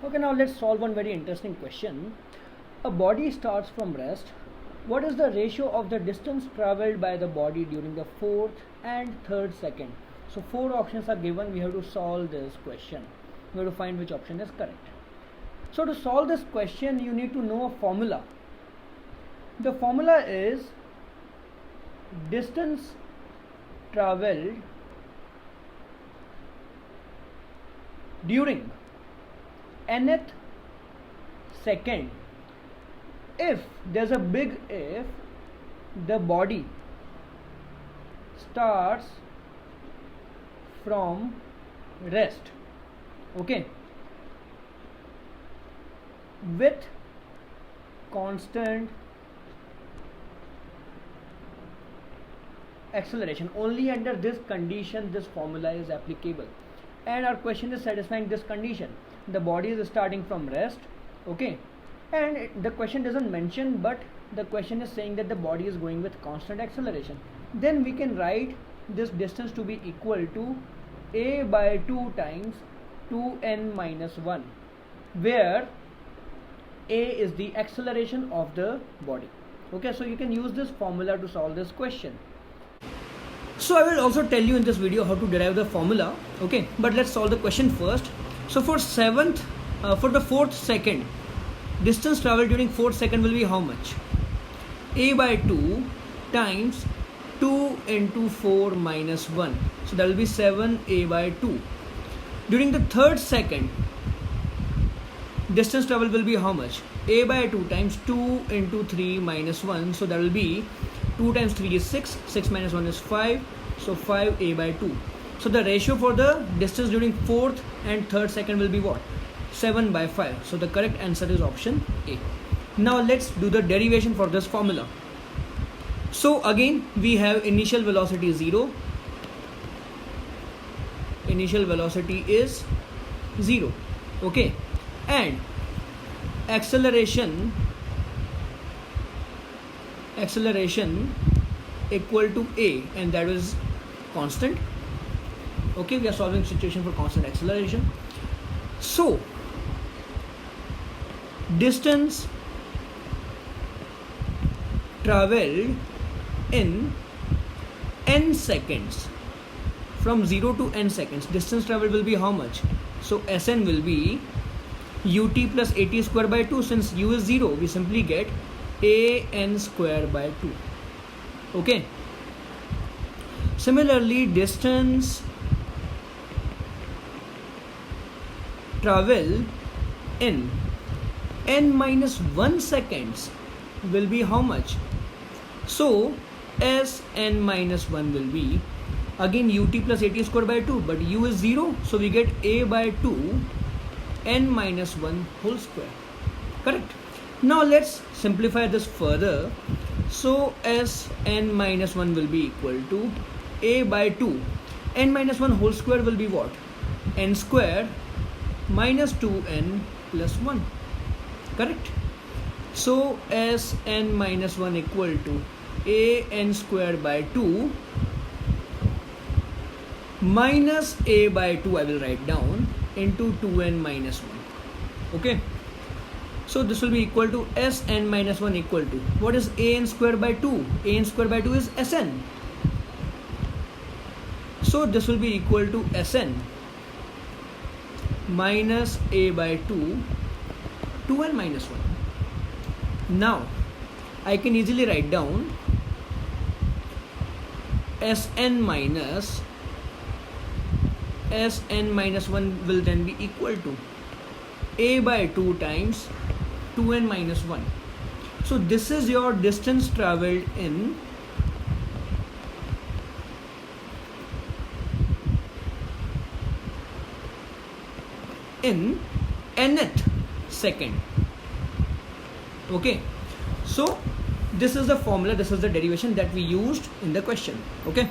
Okay, now let's solve one very interesting question. A body starts from rest. What is the ratio of the distance traveled by the body during the fourth and third second? So four options are given. We have to solve this question. We have to find which option is correct. So to solve this question, you need to know a formula. The formula is distance traveled during nth second. If there's a big if, the body starts from rest, okay, with constant acceleration. Only under this condition this formula is applicable, and our question is satisfying this condition. The body is starting from rest, okay, and the question doesn't mention, but the question is saying that the body is going with constant acceleration. Then we can write this distance to be equal to a by 2 times 2n minus 1, where a is the acceleration of the body. Okay, so you can use this formula to solve this question. So I will also tell you in this video how to derive the formula, okay, but let's solve the question first. So for the fourth second, distance traveled during fourth second will be how much? A by 2 times 2 into 4 minus 1. So that will be 7a by 2. During the third second, distance traveled will be how much? A by 2 times 2 into 3 minus 1. So that will be 2 times 3 is 6. 6 minus 1 is 5. So 5a by 2. So the ratio for the distance during fourth and third second will be what? 7 by 5. So the correct answer is option A. Now let's do the derivation for this formula. So again we have initial velocity 0. Initial velocity is 0. Okay. And acceleration equal to A, and that is constant. Okay, we are solving situation for constant acceleration. So distance traveled in n seconds, from 0 to n seconds, distance traveled will be how much? So Sn will be ut plus at square by 2. Since u is 0, we simply get an square by 2. Okay. Similarly, distance travel in n minus 1 seconds will be how much? So Sn minus 1 will be again ut plus at square by 2, but u is 0, so we get a by 2 n minus 1 whole square. Correct. Now let's simplify this further. So Sn minus 1 will be equal to a by 2. N minus 1 whole square will be what? N square minus 2n plus 1. Correct. So Sn minus 1 equal to an square by 2 minus a by 2, I will write down, into 2n minus 1. Okay. So this will be equal to Sn minus 1 equal to, what is an square by 2? An square by 2 is Sn. So this will be equal to Sn minus a by 2, 2n minus 1. Now I can easily write down Sn minus 1 will then be equal to a by 2 times 2n minus 1. So this is your distance traveled in nth second. Okay, so this is the formula, this is the derivation that we used in the question. Okay.